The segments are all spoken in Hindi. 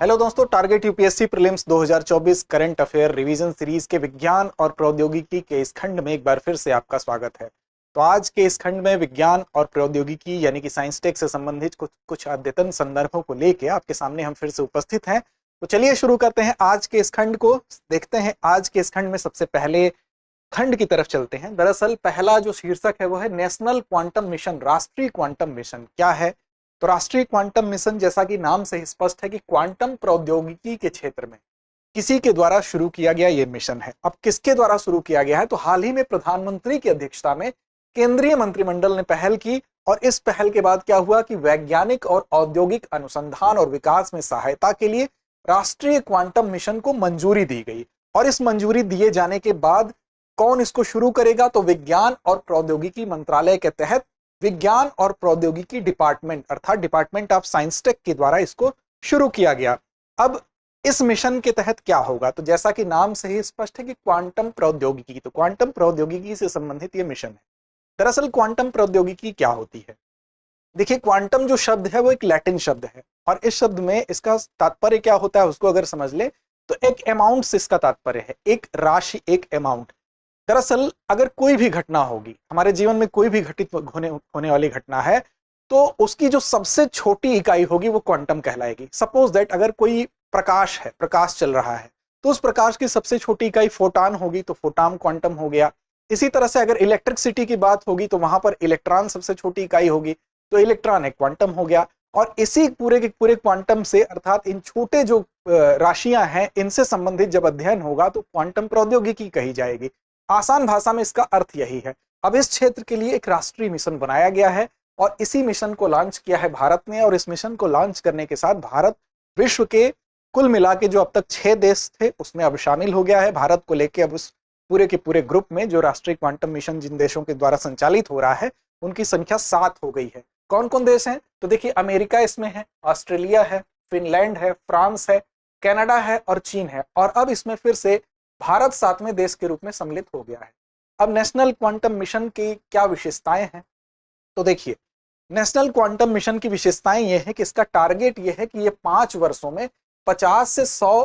हेलो दोस्तों, target UPSC prelims 2024 current affair revision series के विज्ञान और प्रौद्योगिकी के इस खंड में एक बार फिर से आपका स्वागत है। तो आज के इस खंड में विज्ञान और प्रौद्योगिकी यानी कि साइंस टेक से संबंधित कुछ अद्यतन संदर्भों को लेके आपके सामने हम फिर से उपस्थित हैं। तो चलिए शुरू करते हैं आज के इस खंड को। देखते हैं आज के इस खंड में सबसे पहले खंड की तरफ चलते हैं। दरअसल पहला जो शीर्षक है वो है नेशनल क्वांटम मिशन, राष्ट्रीय क्वांटम मिशन क्या है। तो राष्ट्रीय क्वांटम मिशन जैसा कि नाम से ही स्पष्ट है कि क्वांटम प्रौद्योगिकी के क्षेत्र में किसी के द्वारा शुरू किया गया ये मिशन है। अब किसके द्वारा शुरू किया गया है, तो हाल ही में प्रधानमंत्री की अध्यक्षता में केंद्रीय मंत्रिमंडल ने पहल की और इस पहल के बाद क्या हुआ कि वैज्ञानिक और औद्योगिक अनुसंधान और विकास में सहायता के लिए राष्ट्रीय क्वांटम मिशन को मंजूरी दी गई। और इस मंजूरी दिए जाने के बाद कौन इसको शुरू करेगा, तो विज्ञान और प्रौद्योगिकी मंत्रालय के तहत विज्ञान और प्रौद्योगिकी डिपार्टमेंट अर्थात डिपार्टमेंट ऑफ साइंस टेक के द्वारा इसको शुरू किया गया। अब इस मिशन के तहत क्या होगा, तो जैसा कि नाम से ही स्पष्ट है कि क्वांटम प्रौद्योगिकी, तो क्वांटम प्रौद्योगिकी से संबंधित ये मिशन है। दरअसल क्वांटम प्रौद्योगिकी क्या होती है, देखिए क्वांटम जो शब्द है वो एक लैटिन शब्द है और इस शब्द में इसका तात्पर्य क्या होता है उसको अगर समझ ले तो एक अमाउंट से इसका तात्पर्य है, एक राशि, एक अमाउंट। दरअसल अगर कोई भी घटना होगी हमारे जीवन में, कोई भी घटित होने वाली घटना है, तो उसकी जो सबसे छोटी इकाई होगी वो क्वांटम कहलाएगी। सपोज दैट अगर कोई प्रकाश है, प्रकाश चल रहा है, तो उस प्रकाश की सबसे छोटी इकाई फोटान होगी, तो फोटान क्वांटम हो गया। इसी तरह से अगर इलेक्ट्रिसिटी की बात होगी तो वहां पर इलेक्ट्रॉन सबसे छोटी इकाई होगी, तो इलेक्ट्रॉन एक क्वांटम हो गया। और इसी पूरे के पूरे क्वांटम से अर्थात इन छोटे जो राशियां हैं इनसे संबंधित जब अध्ययन होगा तो क्वांटम प्रौद्योगिकी कही जाएगी। आसान भाषा में इसका अर्थ यही है। अब इस क्षेत्र के लिए एक राष्ट्रीय मिशन बनाया गया है और इसी मिशन को लॉन्च किया है भारत ने। और इस मिशन को लॉन्च करने के साथ भारत विश्व के कुल मिला के जो अब तक 6 देश थे उसमें अब शामिल हो गया है। भारत को लेके अब उस पूरे के पूरे ग्रुप में जो राष्ट्रीय क्वांटम मिशन जिन देशों के द्वारा संचालित हो रहा है उनकी संख्या 7 हो गई है। कौन कौन देश हैं, तो देखिए अमेरिका इसमें है, ऑस्ट्रेलिया है, फिनलैंड है, फ्रांस है, कनाडा है और चीन है। और अब इसमें फिर से भारत 7वें देश के रूप में सम्मिलित हो गया है। अब नेशनल क्वांटम मिशन की क्या विशेषताएं हैं, तो देखिए नेशनल क्वांटम मिशन की विशेषताएं ये है कि इसका टारगेट ये है कि ये 5 वर्षों में 50 से 100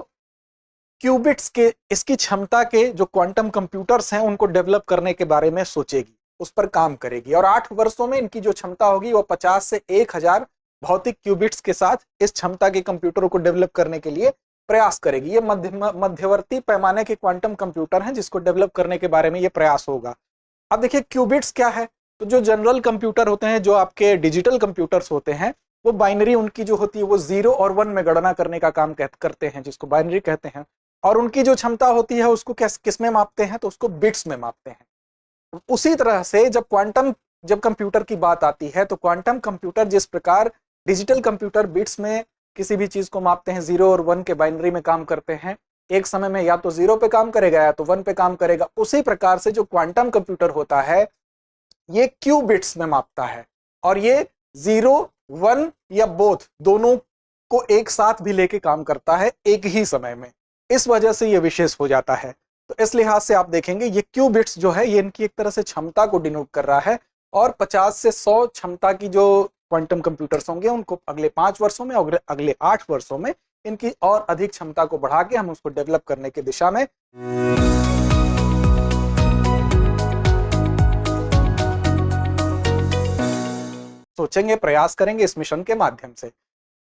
क्यूबिट्स के इसकी क्षमता के जो क्वांटम कंप्यूटर्स हैं उनको डेवलप करने के बारे में सोचेगी, उस पर काम करेगी। और 8 वर्षों में इनकी जो क्षमता होगी वो 50 से 1000 भौतिक क्यूबिट्स के साथ इस क्षमता के कंप्यूटरों को डेवलप करने के लिए प्रयास करेगी। ये मध्यवर्ती पैमाने के क्वांटम कंप्यूटर हैं जिसको डेवलप करने के बारे में ये प्रयास होगा। अब देखिए क्यूबिट्स क्या है, तो जो जनरल कंप्यूटर होते हैं, जो आपके डिजिटल कंप्यूटर्स होते हैं, वो बाइनरी उनकी जो होती है वो 0 और 1 में गणना करने का काम करते हैं जिसको बाइनरी कहते हैं। और उनकी जो क्षमता होती है उसको किस में मापते हैं, तो उसको बिट्स में मापते हैं। उसी तरह से जब कंप्यूटर की बात आती है तो क्वांटम कंप्यूटर जिस प्रकार डिजिटल कंप्यूटर बिट्स में किसी भी चीज को मापते हैं, 0 और 1 के बाइनरी में काम करते हैं, एक समय में या तो 0 पे काम करेगा या तो 1 पे काम करेगा। उसी प्रकार से जो क्वांटम कंप्यूटर होता है ये क्यूबिट्स में मापता है और ये 0, 1 या बोथ दोनों को एक साथ भी लेके काम करता है एक ही समय में। इस वजह से ये विशेष हो जाता है। तो इस लिहाज से आप देखेंगे ये क्यूबिट्स जो है ये इनकी एक तरह से क्षमता को डिनोट कर रहा है। और 50 से 100 क्षमता की जो क्वांटम कंप्यूटर्स होंगे उनको अगले 5 वर्षों में और अगले 8 वर्षों में इनकी और अधिक क्षमता को बढ़ा के हम उसको डेवलप करने की दिशा में सोचेंगे, प्रयास करेंगे इस मिशन के माध्यम से।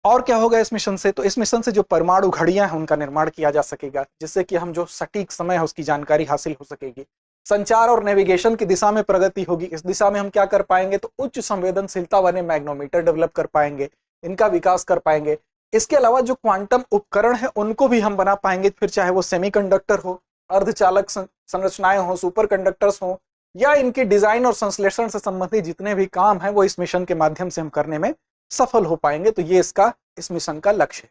और क्या होगा इस मिशन से, तो इस मिशन से जो परमाणु घड़ियां हैं उनका निर्माण किया जा सकेगा जिससे कि हम जो सटीक समय है उसकी जानकारी हासिल हो सकेगी। संचार और नेविगेशन की दिशा में प्रगति होगी। इस दिशा में हम क्या कर पाएंगे, तो उच्च संवेदनशीलता वाले मैग्नोमीटर डेवलप कर पाएंगे, इनका विकास कर पाएंगे। इसके अलावा जो क्वांटम उपकरण है उनको भी हम बना पाएंगे, फिर चाहे वो सेमीकंडक्टर हो, अर्धचालक संरचनाएं हो, सुपर कंडक्टर्स हो, या इनके डिजाइन और संश्लेषण से संबंधित जितने भी काम है वो इस मिशन के माध्यम से हम करने में सफल हो पाएंगे। तो ये इस मिशन का लक्ष्य है।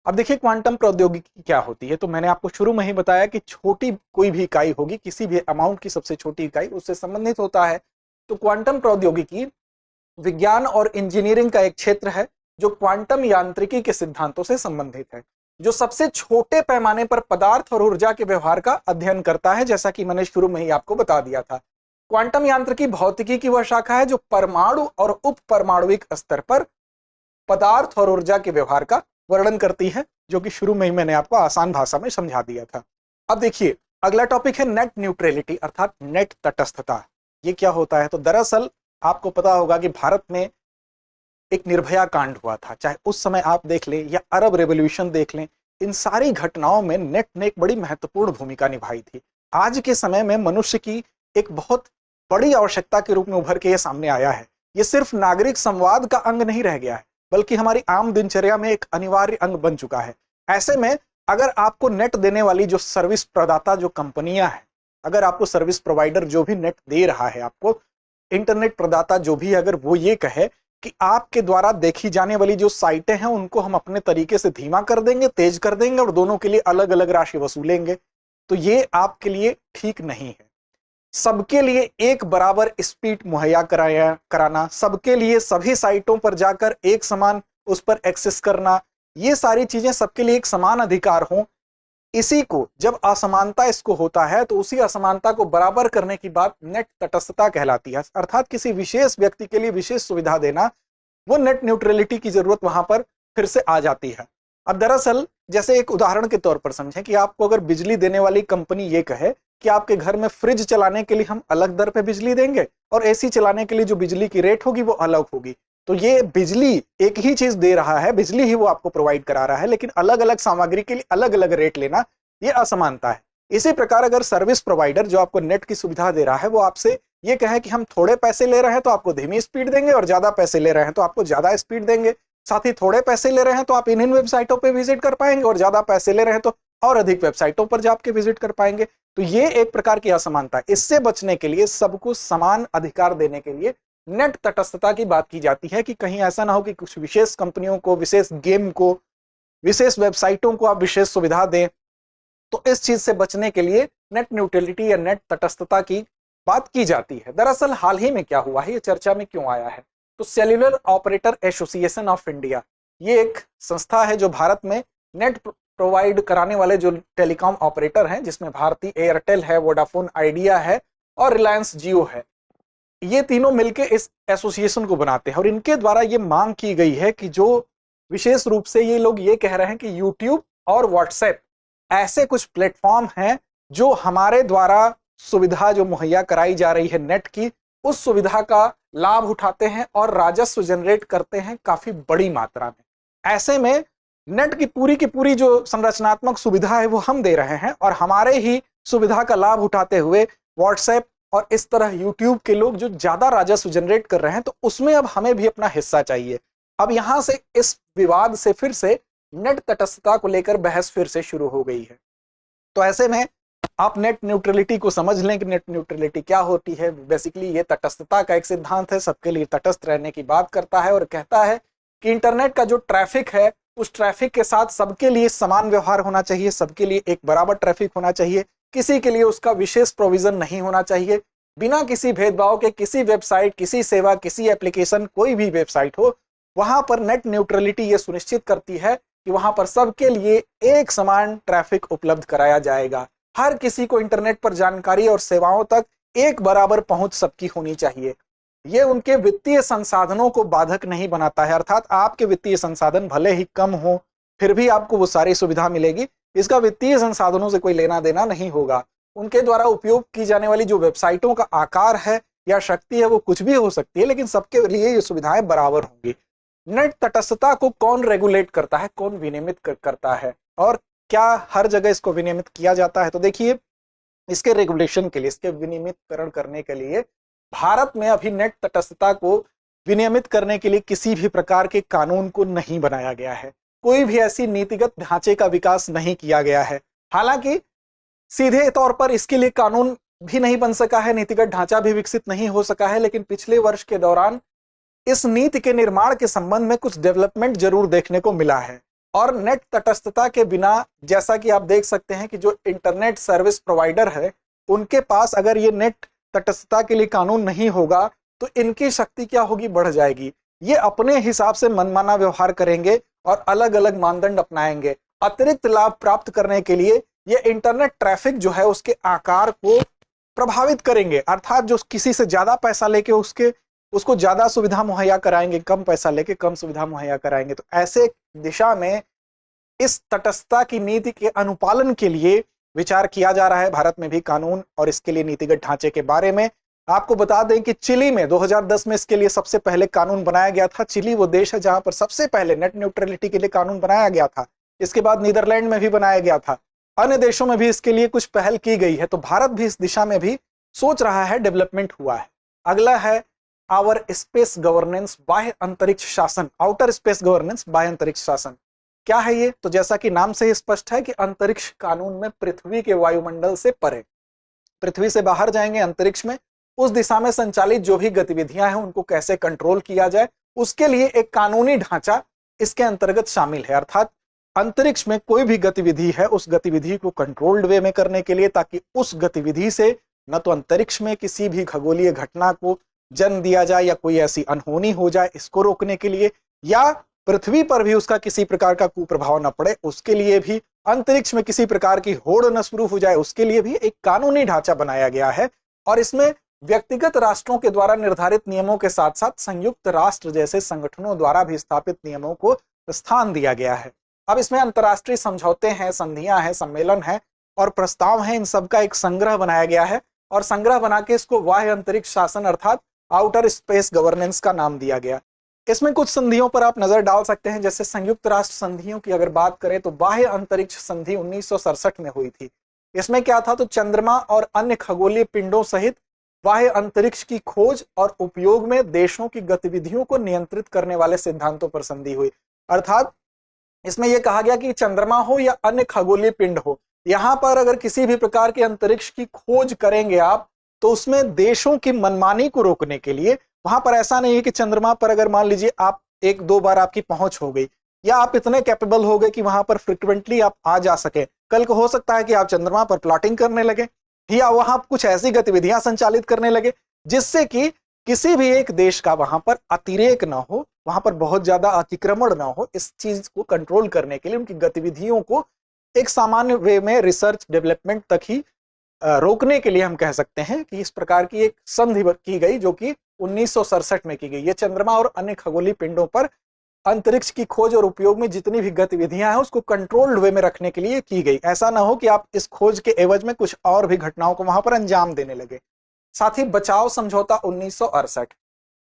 अब देखिए क्वांटम प्रौद्योगिकी क्या होती है, तो मैंने आपको शुरू में ही बताया कि छोटी कोई भी इकाई होगी, किसी भी अमाउंट की सबसे छोटी इकाई उससे संबंधित होता है। तो क्वांटम प्रौद्योगिकी विज्ञान और इंजीनियरिंग का एक क्षेत्र है जो क्वांटम यांत्रिकी के सिद्धांतों से संबंधित है, जो सबसे छोटे पैमाने पर पदार्थ और ऊर्जा के व्यवहार का अध्ययन करता है, जैसा कि मैंने शुरू में ही आपको बता दिया था। क्वांटम यांत्रिकी भौतिकी की वह शाखा है जो परमाणु और उप परमाणुविक स्तर पर पदार्थ और ऊर्जा के व्यवहार का वर्णन करती है। जो कि शुरू में ही मैंने आपको आसान भाषा में समझा दिया था। अब देखिए, अगला टॉपिक है नेट न्यूट्रलिटी अर्थात नेट तटस्थता। ये क्या होता है? तो दरअसल आपको पता होगा कि भारत में एक निर्भया कांड हुआ था, चाहे उस समय आप देख लें या अरब रेवोल्यूशन देख लें, इन सारी घटनाओं में नेट ने एक बड़ी महत्वपूर्ण भूमिका निभाई थी। आज के समय में मनुष्य की एक बहुत बड़ी आवश्यकता के रूप में उभर के ये सामने आया है। ये सिर्फ नागरिक संवाद का अंग नहीं रह गया है, बल्कि हमारी आम दिनचर्या में एक अनिवार्य अंग बन चुका है। ऐसे में अगर आपको नेट देने वाली जो सर्विस प्रदाता जो कंपनियां हैं, अगर आपको सर्विस प्रोवाइडर जो भी नेट दे रहा है, आपको इंटरनेट प्रदाता जो भी, अगर वो ये कहे कि आपके द्वारा देखी जाने वाली जो साइटें हैं उनको हम अपने तरीके से धीमा कर देंगे, तेज कर देंगे और दोनों के लिए अलग अलग राशि वसूलेंगे, तो ये आपके लिए ठीक नहीं है। सबके लिए एक बराबर स्पीड मुहैया कराना, सबके लिए सभी साइटों पर जाकर एक समान उस पर एक्सेस करना, ये सारी चीजें सबके लिए एक समान अधिकार हों, इसी को जब असमानता इसको होता है तो उसी असमानता को बराबर करने की बात नेट तटस्थता कहलाती है। अर्थात किसी विशेष व्यक्ति के लिए विशेष सुविधा देना, वो नेट न्यूट्रलिटी की जरूरत वहां पर फिर से आ जाती है। अब दरअसल जैसे एक उदाहरण के तौर पर समझें कि आपको अगर बिजली देने वाली कंपनी ये कहे कि आपके घर में फ्रिज चलाने के लिए हम अलग दर पे बिजली देंगे और एसी चलाने के लिए जो बिजली की रेट होगी वो अलग होगी, तो ये बिजली एक ही चीज दे रहा है, बिजली ही वो आपको प्रोवाइड करा रहा है, लेकिन अलग अलग सामग्री के लिए अलग अलग रेट लेना, ये असमानता है। इसी प्रकार अगर सर्विस प्रोवाइडर जो आपको नेट की सुविधा दे रहा है वो आपसे ये कहे कि हम थोड़े पैसे ले रहे हैं तो आपको धीमी स्पीड देंगे और ज्यादा पैसे ले रहे हैं तो आपको ज्यादा स्पीड देंगे, साथ ही थोड़े पैसे ले रहे हैं तो आप इन वेबसाइटों पर विजिट कर पाएंगे और ज्यादा पैसे ले रहे हैं तो और अधिक वेबसाइटों पर जाके विजिट कर पाएंगे, तो ये एक प्रकार की असमानता है। इससे बचने के लिए, सबको समान अधिकार देने के लिए नेट तटस्थता की बात की जाती है कि कहीं ऐसा ना हो कि कुछ विशेष कंपनियों को, विशेष गेम को, विशेष वेबसाइटों को आप विशेष सुविधा दें। तो इस चीज से बचने के लिए नेट न्यूट्रलिटी या नेट तटस्थता की बात की जाती है। दरअसल हाल ही में क्या हुआ है, ये चर्चा में क्यों आया है, तो cellular operator association of India, ये एक संस्था है जो भारत में नेट प्रोवाइड कराने वाले जो टेलीकॉम ऑपरेटर हैं, जिसमें भारती एयरटेल है, वोडाफोन आइडिया है और रिलायंस जियो है, ये तीनों मिलकर इस एसोसिएशन को बनाते हैं। और इनके द्वारा ये मांग की गई है कि जो विशेष रूप से ये लोग ये कह रहे हैं कि यूट्यूब और व्हाट्सएप ऐसे कुछ प्लेटफॉर्म हैं जो हमारे द्वारा सुविधा जो मुहैया कराई जा रही है नेट की, उस सुविधा का लाभ उठाते हैं और राजस्व जनरेट करते हैं काफी बड़ी मात्रा में। ऐसे में नेट की पूरी जो संरचनात्मक सुविधा है वो हम दे रहे हैं और हमारे ही सुविधा का लाभ उठाते हुए व्हाट्सएप और इस तरह यूट्यूब के लोग जो ज्यादा राजस्व जनरेट कर रहे हैं, तो उसमें अब हमें भी अपना हिस्सा चाहिए। अब यहां से इस विवाद से फिर से नेट तटस्थता को लेकर बहस फिर से शुरू हो गई है। तो ऐसे में आप नेट न्यूट्रलिटी को समझ लें कि नेट न्यूट्रलिटी क्या होती है। बेसिकली ये तटस्थता का एक सिद्धांत है, सबके लिए तटस्थ रहने की बात करता है और कहता है कि इंटरनेट का जो ट्रैफिक है उस ट्रैफिक के साथ सबके लिए समान व्यवहार होना चाहिए, सबके लिए एक बराबर ट्रैफिक होना चाहिए, किसी के लिए उसका विशेष प्रोविजन नहीं होना चाहिए। बिना किसी भेदभाव के किसी वेबसाइट, किसी सेवा, किसी एप्लीकेशन, कोई भी वेबसाइट हो, वहां पर नेट न्यूट्रलिटी ये सुनिश्चित करती है कि वहां पर सबके लिए एक समान ट्रैफिक उपलब्ध कराया जाएगा। हर किसी को इंटरनेट पर जानकारी और सेवाओं तक एक बराबर पहुंच सबकी होनी चाहिए। ये उनके वित्तीय संसाधनों को बाधक नहीं बनाता है, अर्थात आपके वित्तीय संसाधन भले ही कम हो फिर भी आपको वो सारी सुविधा मिलेगी, इसका वित्तीय संसाधनों से कोई लेना देना नहीं होगा। उनके द्वारा उपयोग की जाने वाली जो वेबसाइटों का आकार है या शक्ति है वो कुछ भी हो सकती है, लेकिन सबके लिए ये सुविधाएं बराबर होंगी। नेट तटस्थता को कौन रेगुलेट करता है, कौन विनियमित करता है और क्या हर जगह इसको विनियमित किया जाता है? तो देखिए, इसके रेगुलेशन के लिए, इसके विनियमितकरण करने के लिए भारत में अभी नेट तटस्थता को विनियमित करने के लिए किसी भी प्रकार के कानून को नहीं बनाया गया है। कोई भी ऐसी नीतिगत ढांचे का विकास नहीं किया गया है। हालांकि सीधे तौर पर इसके लिए कानून भी नहीं बन सका है, नीतिगत ढांचा भी विकसित नहीं हो सका है, लेकिन पिछले वर्ष के दौरान इस नीति के निर्माण के संबंध में कुछ डेवलपमेंट जरूर देखने को मिला है। और नेट तटस्थता के बिना, जैसा कि आप देख सकते हैं कि जो इंटरनेट सर्विस प्रोवाइडर है उनके पास अगर ये नेट तटस्थता के लिए कानून नहीं होगा तो इनकी शक्ति क्या होगी, बढ़ जाएगी। ये अपने हिसाब से मनमाना व्यवहार करेंगे और अलग अलग मानदंड अपनाएंगे। अतिरिक्त लाभ प्राप्त करने के लिए ये इंटरनेट ट्रैफिक जो है उसके आकार को प्रभावित करेंगे, अर्थात जो किसी से ज्यादा पैसा लेके उसको ज्यादा सुविधा मुहैया कराएंगे, कम पैसा लेके कम सुविधा मुहैया कराएंगे। तो ऐसे दिशा में इस तटस्थता की नीति के अनुपालन के लिए विचार किया जा रहा है भारत में भी कानून और इसके लिए नीतिगत ढांचे के बारे में। आपको बता दें कि चिली में 2010 में इसके लिए सबसे पहले कानून बनाया गया था। चिली वो देश है जहां पर सबसे पहले नेट न्यूट्रलिटी के लिए कानून बनाया गया था। इसके बाद नीदरलैंड में भी बनाया गया था। अन्य देशों में भी इसके लिए कुछ पहल की गई है, तो भारत भी इस दिशा में भी सोच रहा है, डेवलपमेंट हुआ है। अगला है आवर स्पेस गवर्नेंस, बाह्य अंतरिक्ष शासन। आउटर स्पेस गवर्नेंस, बाह्य अंतरिक्ष शासन क्या है ये? तो जैसा कि नाम से ही स्पष्ट है कि अंतरिक्ष कानून में पृथ्वी के वायुमंडल से परे, पृथ्वी से बाहर जाएंगे अंतरिक्ष में, उस दिशा में संचालित जो भी गतिविधियां हैं उनको कैसे कंट्रोल किया जाए, उसके लिए एक कानूनी ढांचा इसके अंतर्गत शामिल है। अर्थात अंतरिक्ष में कोई भी गतिविधि है, उस गतिविधि को कंट्रोल्ड वे में करने के लिए, ताकि उस गतिविधि से न तो अंतरिक्ष में किसी भी खगोलीय घटना को जन्म दिया जाए या कोई ऐसी अनहोनी हो जाए, इसको रोकने के लिए, या पृथ्वी पर भी उसका किसी प्रकार का कुप्रभाव न पड़े, उसके लिए भी, अंतरिक्ष में किसी प्रकार की होड़ न शुरू हो जाए, उसके लिए भी एक कानूनी ढांचा बनाया गया है। और इसमें व्यक्तिगत राष्ट्रों के द्वारा निर्धारित नियमों के साथ साथ संयुक्त राष्ट्र जैसे संगठनों द्वारा भी स्थापित नियमों को स्थान दिया गया है। अब इसमें अंतर्राष्ट्रीय समझौते हैं, संधियां हैं, सम्मेलन है और प्रस्ताव हैं, इन सबका एक संग्रह बनाया गया है और संग्रह बना के इसको बाह्य अंतरिक्ष शासन अर्थात आउटर स्पेस गवर्नेंस का नाम दिया गया। इसमें कुछ संधियों पर आप नजर डाल सकते हैं, जैसे संयुक्त राष्ट्र संधियों की अगर बात करें तो बाह्य अंतरिक्ष संधि 1967 में हुई थी। इसमें क्या था? तो चंद्रमा और अन्य खगोलीय पिंडों सहित बाह्य अंतरिक्ष की खोज और उपयोग में देशों की गतिविधियों को नियंत्रित करने वाले सिद्धांतों पर संधि हुई। अर्थात इसमें यह कहा गया कि चंद्रमा हो या अन्य खगोलीय पिंड हो, यहां पर अगर किसी भी प्रकार के अंतरिक्ष की खोज करेंगे आप, तो उसमें देशों की मनमानी को रोकने के लिए, वहां पर ऐसा नहीं है कि चंद्रमा पर अगर मान लीजिए आप एक दो बार आपकी पहुंच हो गई या आप इतने कैपेबल हो गए कि वहां पर फ्रिक्वेंटली आप आ जा सके, कल को हो सकता है कि आप चंद्रमा पर प्लॉटिंग करने लगे या वहां कुछ ऐसी गतिविधियां संचालित करने लगे जिससे कि किसी भी एक देश का वहां पर अतिरेक ना हो, वहां पर बहुत ज्यादा अतिक्रमण ना हो। इस चीज को कंट्रोल करने के लिए, उनकी गतिविधियों को एक सामान्य वे में रिसर्च डेवलपमेंट तक ही रोकने के लिए हम कह सकते हैं कि इस प्रकार की एक संधि की गई, जो कि 1967 में की गई। ये चंद्रमा और अन्य खगोलीय पिंडों पर अंतरिक्ष की खोज और उपयोग में जितनी भी गतिविधियां हैं उसको कंट्रोल्ड वे में रखने के लिए की गई। ऐसा ना हो कि आप इस खोज के एवज में कुछ और भी घटनाओं को वहां पर अंजाम देने लगे। साथ ही बचाव समझौता 1968,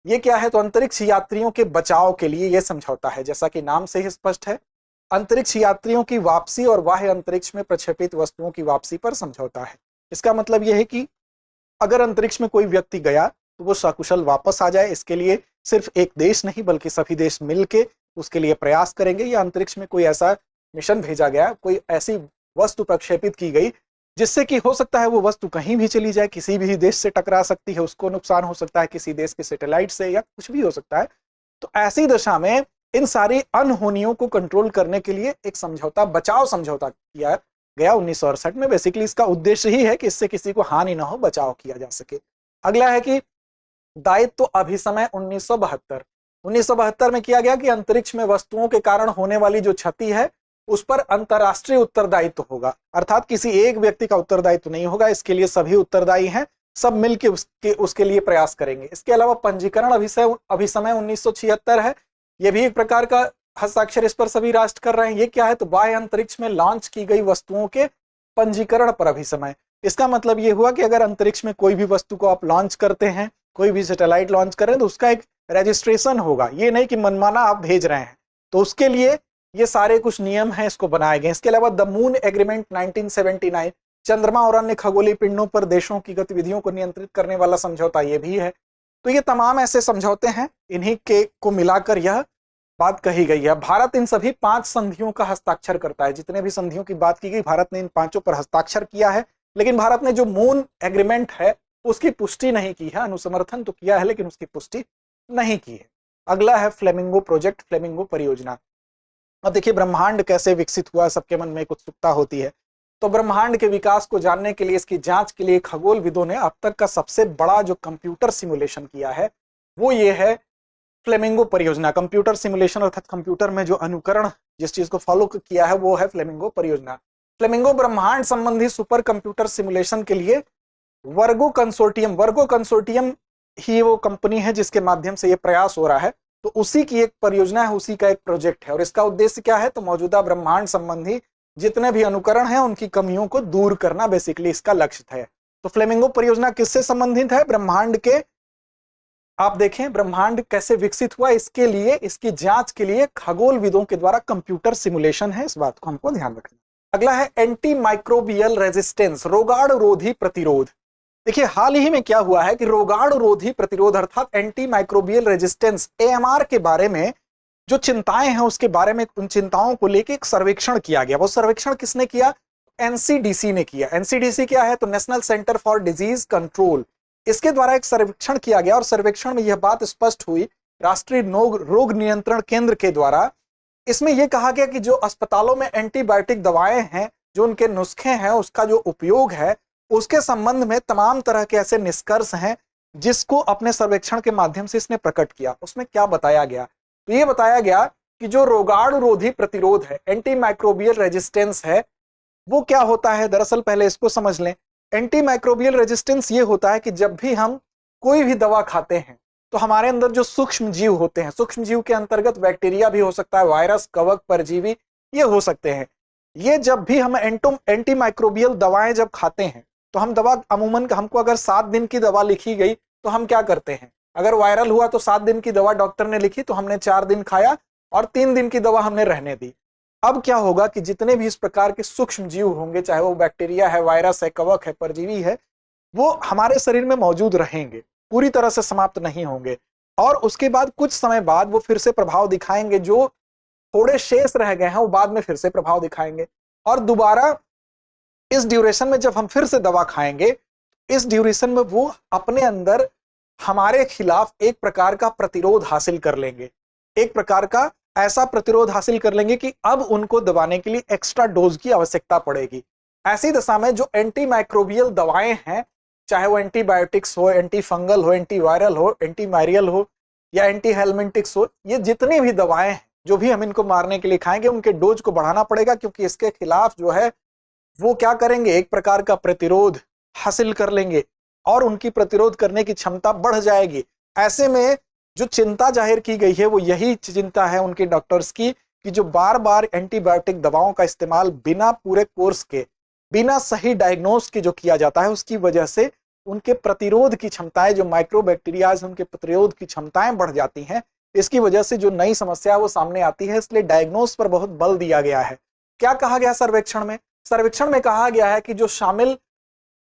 ये क्या है? तो अंतरिक्ष यात्रियों के बचाव के लिए यह समझौता है। जैसा कि नाम से ही स्पष्ट है, अंतरिक्ष यात्रियों की वापसी और बाह्य अंतरिक्ष में प्रक्षेपित वस्तुओं की वापसी पर समझौता है। इसका मतलब यह है कि अगर अंतरिक्ष में कोई व्यक्ति गया तो वो सकुशल वापस आ जाए। इसके लिए सिर्फ एक देश नहीं बल्कि सभी देश मिलके उसके लिए प्रयास करेंगे। या अंतरिक्ष में कोई ऐसा मिशन भेजा गया, कोई ऐसी वस्तु प्रक्षेपित की गई जिससे कि हो सकता है वो वस्तु कहीं भी चली जाए, किसी भी देश से टकरा सकती है, उसको नुकसान हो सकता है किसी देश के सैटेलाइट से या कुछ भी हो सकता है। तो ऐसी दशा में इन सारी अनहोनियों को कंट्रोल करने के लिए एक समझौता, बचाव समझौता किया गया 1968 में। बेसिकली इसका उद्देश्य ही है कि इससे किसी को हानि ना हो, बचाव किया जा सके। अगला है कि दायित्व अभिसमय 1972 में किया गया कि अंतरिक्ष में वस्तुओं के कारण होने वाली जो क्षति है उस पर अंतरराष्ट्रीय उत्तरदायित्व होगा। अर्थात किसी एक व्यक्ति का उत्तरदायित्व नहीं होगा, इसके लिए सभी उत्तरदायी हैं, सब मिलकर उसके लिए प्रयास करेंगे। इसके अलावा पंजीकरण अभिसमय 1976 है, यह भी एक प्रकार का हस्ताक्षर इस पर सभी राष्ट्र कर रहे हैं। ये क्या है? तो बाह्य अंतरिक्ष में लॉन्च की गई वस्तुओं के पंजीकरण पर अभिसमय। इसका मतलब ये हुआ कि अगर अंतरिक्ष में कोई भी वस्तु को आप लॉन्च करते हैं, कोई भी सैटेलाइट लॉन्च कर रहे हैं, तो उसका एक रजिस्ट्रेशन होगा। ये नहीं कि मनमाना आप भेज रहे हैं, तो उसके लिए ये सारे कुछ नियम हैं, इसको बनाए गए। इसके अलावा द मून एग्रीमेंट 1979, चंद्रमा और अन्य खगोलीय पिंडों पर देशों की गतिविधियों को नियंत्रित करने वाला समझौता ये भी है। तो ये तमाम ऐसे समझौते हैं, इन्हीं के को मिलाकर यह बात कही गई है। भारत इन सभी 5 संधियों का हस्ताक्षर करता है। जितने भी संधियों की बात की गई, भारत ने इन 5 पर हस्ताक्षर किया है। लेकिन भारत ने जो मून एग्रीमेंट है उसकी पुष्टि नहीं की है, अनुसमर्थन तो किया है लेकिन उसकी पुष्टि नहीं की है। अगला है फ्लेमिंगो प्रोजेक्ट, फ्लेमिंगो परियोजना। अब देखिए ब्रह्मांड कैसे विकसित हुआ, सबके मन में एक उत्सुकता होती है। तो ब्रह्मांड के विकास को जानने के लिए, इसकी जांच के लिए खगोलविदों ने अब तक का सबसे बड़ा जो कंप्यूटर सिमुलेशन किया है वो ये है फ्लेमिंगो परियोजना। कंप्यूटर सिमुलेशन अर्थात कंप्यूटर में जो अनुकरण जिस चीज को फॉलो किया है वो है फ्लेमिंगो परियोजना। फ्लेमिंगो ब्रह्मांड संबंधी सुपर कंप्यूटर सिमुलेशन के लिए वर्गो कंसोर्टियम ही वो कंपनी है जिसके माध्यम से ये प्रयास हो रहा है। तो उसी की एक परियोजना है, उसी का एक प्रोजेक्ट है। और इसका उद्देश्य क्या है? तो मौजूदा ब्रह्मांड संबंधी जितने भी अनुकरण हैं उनकी कमियों को दूर करना बेसिकली इसका लक्ष्य है। तो फ्लेमिंगो परियोजना किससे संबंधित है? ब्रह्मांड के, आप देखें ब्रह्मांड कैसे विकसित हुआ, इसके लिए, इसकी जांच के लिए खगोलविदों के द्वारा कंप्यूटर सिमुलेशन है, इस बात को हमको ध्यान रखना। अगला है एंटी माइक्रोबियल रेजिस्टेंस, रोगाणुरोधी प्रतिरोध। देखिए हाल ही में क्या हुआ है कि रोगाणुरोधी प्रतिरोध अर्थात एंटी माइक्रोबियल रेजिस्टेंस एएमआर के बारे में जो चिंताएं हैं उसके बारे में, उन चिंताओं को लेकर एक सर्वेक्षण किया गया। वो सर्वेक्षण किसने किया? एनसीडीसी ने किया। एनसीडीसी क्या है? तो national centre for disease control. इसके द्वारा एक सर्वेक्षण किया गया और सर्वेक्षण में यह बात स्पष्ट हुई राष्ट्रीय रोग नियंत्रण केंद्र के द्वारा। इसमें यह कहा गया कि जो अस्पतालों में एंटीबायोटिक दवाएं हैं, जो उनके नुस्खे हैं, उसका जो उपयोग है, उसके संबंध में तमाम तरह के ऐसे निष्कर्ष हैं जिसको अपने सर्वेक्षण के माध्यम से इसने प्रकट किया। उसमें क्या बताया गया? तो ये बताया गया कि जो रोगाणुरोधी प्रतिरोध है, एंटी माइक्रोबियल रेजिस्टेंस है, वो क्या होता है? दरअसल पहले इसको समझ लें। एंटी माइक्रोबियल रेजिस्टेंस ये होता है कि जब भी हम कोई भी दवा खाते हैं तो हमारे अंदर जो सूक्ष्म जीव होते हैं, सूक्ष्म जीव के अंतर्गत बैक्टीरिया भी हो सकता है, वायरस, कवक, परजीवी ये हो सकते हैं। ये जब भी हम एंटी माइक्रोबियल दवाएं जब खाते हैं तो हम दवा अमूमन हमको अगर 7 दिन की दवा लिखी गई तो हम क्या करते हैं? अगर वायरल हुआ तो 7 दिन की दवा डॉक्टर ने लिखी तो हमने 4 दिन खाया और 3 दिन की दवा हमने रहने दी। अब क्या होगा कि जितने भी इस प्रकार के सूक्ष्म जीव होंगे, चाहे वो बैक्टीरिया है, वायरस है, कवक है, परजीवी है, वो हमारे शरीर में मौजूद रहेंगे, पूरी तरह से समाप्त नहीं होंगे। और उसके बाद कुछ समय बाद वो फिर से प्रभाव दिखाएंगे, जो थोड़े शेष रह गए हैं वो बाद में फिर से प्रभाव दिखाएंगे। और दोबारा इस ड्यूरेशन में जब हम फिर से दवा खाएंगे, इस ड्यूरेशन में वो अपने अंदर हमारे खिलाफ एक प्रकार का प्रतिरोध हासिल कर लेंगे, एक प्रकार का ऐसा प्रतिरोध हासिल कर लेंगे कि अब उनको दबाने के लिए एक्स्ट्रा डोज की आवश्यकता पड़ेगी। ऐसी दशा में जो एंटी माइक्रोबियल दवाएं हैं, चाहे वो एंटीबायोटिक्स हो, एंटी फंगल हो, एंटी वायरल हो, एंटी मायरियल हो या एंटी हेलमिंटिक्स हो, ये जितनी भी दवाएं हैं जो भी हम इनको मारने के लिए खाएंगे, उनके डोज को बढ़ाना पड़ेगा, क्योंकि इसके खिलाफ जो है वो क्या करेंगे? एक प्रकार का प्रतिरोध हासिल कर लेंगे और उनकी प्रतिरोध करने की क्षमता बढ़ जाएगी। ऐसे में जो चिंता जाहिर की गई है वो यही चिंता है उनके डॉक्टर्स की कि जो बार बार एंटीबायोटिक दवाओं का इस्तेमाल बिना पूरे कोर्स के, बिना सही डायग्नोस के जो किया जाता है, उसकी वजह से उनके प्रतिरोध की क्षमताएं, जो माइक्रोबैक्टीरियाज उनके प्रतिरोध की क्षमताएं बढ़ जाती हैं। इसकी वजह से जो नई समस्या है वो सामने आती है, इसलिए डायग्नोस पर बहुत बल दिया गया है। क्या कहा गया सर्वेक्षण में? सर्वेक्षण में कहा गया है कि जो शामिल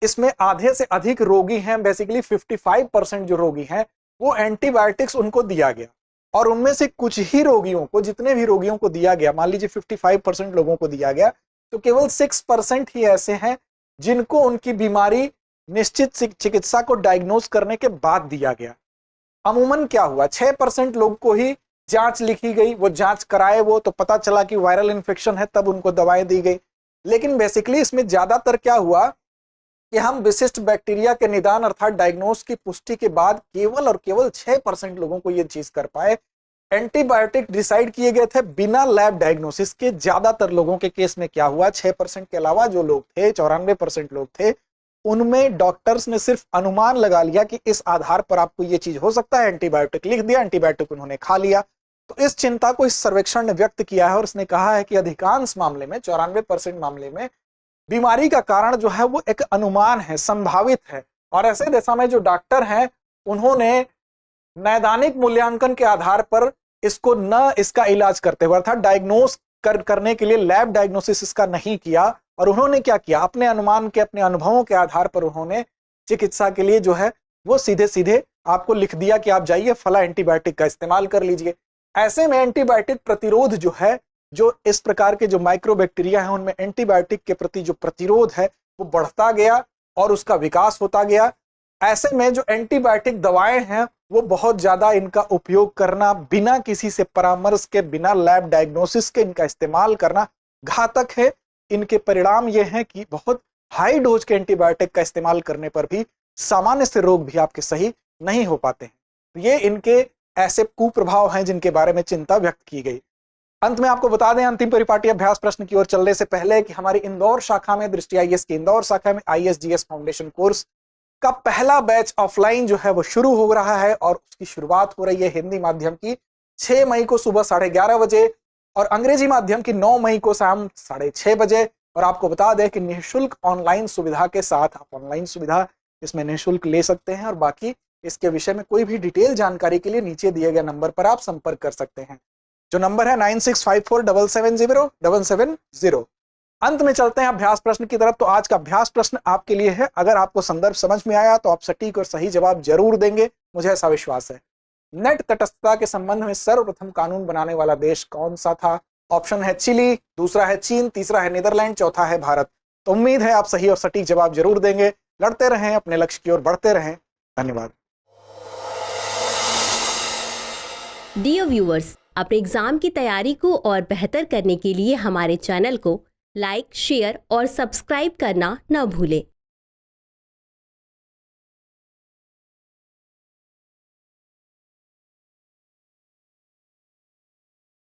इसमें आधे से अधिक रोगी हैं, बेसिकली 55% जो रोगी हैं, वो एंटीबायोटिक्स उनको दिया गया और उनमें से कुछ ही रोगियों को, जितने भी रोगियों को दिया गया, मान लीजिए 55% लोगों को दिया गया, तो केवल 6% ही ऐसे हैं जिनको उनकी बीमारी निश्चित चिकित्सा को डायग्नोज करने के बाद दिया गया। अमूमन क्या हुआ? 6% लोग को ही जांच लिखी गई, वो जांच कराए, वो तो पता चला कि वायरल इन्फेक्शन है, तब उनको दवाएं दी गई। लेकिन बेसिकली इसमें ज्यादातर क्या हुआ कि हम विशिष्ट बैक्टीरिया के निदान अर्थात डायग्नोस की पुष्टि के बाद केवल और केवल 6% लोगों को यह चीज कर पाए। एंटीबायोटिक डिसाइड किए गए थे बिना लैब डायग्नोसिस के। ज्यादातर लोगों के केस में क्या हुआ? 6% के अलावा जो लोग थे, 94% लोग थे, उनमें डॉक्टर्स ने सिर्फ अनुमान लगा लिया कि इस आधार पर आपको ये चीज हो सकता है, एंटीबायोटिक लिख दिया, एंटीबायोटिक उन्होंने खा लिया। तो इस चिंता को इस सर्वेक्षण ने व्यक्त किया है और उसने कहा है कि अधिकांश मामले में, 94% मामले में, बीमारी का कारण जो है वो एक अनुमान है, संभावित है। और ऐसे दशा में जो डॉक्टर हैं उन्होंने नैदानिक मूल्यांकन के आधार पर इसको न इसका इलाज करते हुए अर्थात डायग्नोस करने के लिए लैब डायग्नोसिस इसका नहीं किया, और उन्होंने क्या किया? अपने अनुमान के, अपने अनुभवों के आधार पर उन्होंने चिकित्सा के लिए जो है वो सीधे सीधे आपको लिख दिया कि आप जाइए फला एंटीबायोटिक का इस्तेमाल कर लीजिए। ऐसे में एंटीबायोटिक प्रतिरोध जो है, जो इस प्रकार के जो माइक्रोबैक्टीरिया हैं उनमें एंटीबायोटिक के प्रति जो प्रतिरोध है वो बढ़ता गया और उसका विकास होता गया। ऐसे में जो एंटीबायोटिक दवाएं हैं वो बहुत ज्यादा इनका उपयोग करना, बिना किसी से परामर्श के, बिना लैब डायग्नोसिस के इनका इस्तेमाल करना घातक है। इनके परिणाम ये हैं कि बहुत हाई डोज के एंटीबायोटिक का इस्तेमाल करने पर भी सामान्य से रोग भी आपके सही नहीं हो पाते हैं। ये इनके ऐसे कुप्रभाव हैं जिनके बारे में चिंता व्यक्त की गई। अंत में आपको बता दें, अंतिम परिपाटी अभ्यास प्रश्न की ओर चलने से पहले, कि हमारी इंदौर शाखा में, दृष्टि आईएएस की इंदौर शाखा में आईएएस-जीएस फाउंडेशन कोर्स का पहला बैच ऑफलाइन जो है वो शुरू हो रहा है और उसकी शुरुआत हो रही है हिंदी माध्यम की 6 मई को सुबह 11:30 बजे और अंग्रेजी माध्यम की 9 मई को शाम 6:30 बजे। और आपको बता दें कि निःशुल्क ऑनलाइन सुविधा के साथ आप ऑनलाइन सुविधा इसमें निःशुल्क ले सकते हैं और बाकी इसके विषय में कोई भी डिटेल जानकारी के लिए नीचे दिए गए नंबर पर आप संपर्क कर सकते हैं, जो नंबर है 9654770770। अंत में चलते हैं अभ्यास प्रश्न की तरफ। तो आज का अभ्यास प्रश्न आपके लिए है। अगर आपको संदर्भ समझ में आया तो आप सटीक और सही जवाब जरूर देंगे, मुझे ऐसा विश्वास है। नेट तटस्थता के संबंध में सर्वप्रथम कानून बनाने वाला देश कौन सा था? ऑप्शन है चिली, दूसरा है चीन, तीसरा है नीदरलैंड, चौथा है भारत। तो उम्मीद है आप सही और सटीक जवाब जरूर देंगे। लड़ते रहें, अपने लक्ष्य की ओर बढ़ते रहें। धन्यवाद। डियर व्यूअर्स, अपने एग्जाम की तैयारी को और बेहतर करने के लिए हमारे चैनल को लाइक, शेयर और सब्सक्राइब करना न भूलें।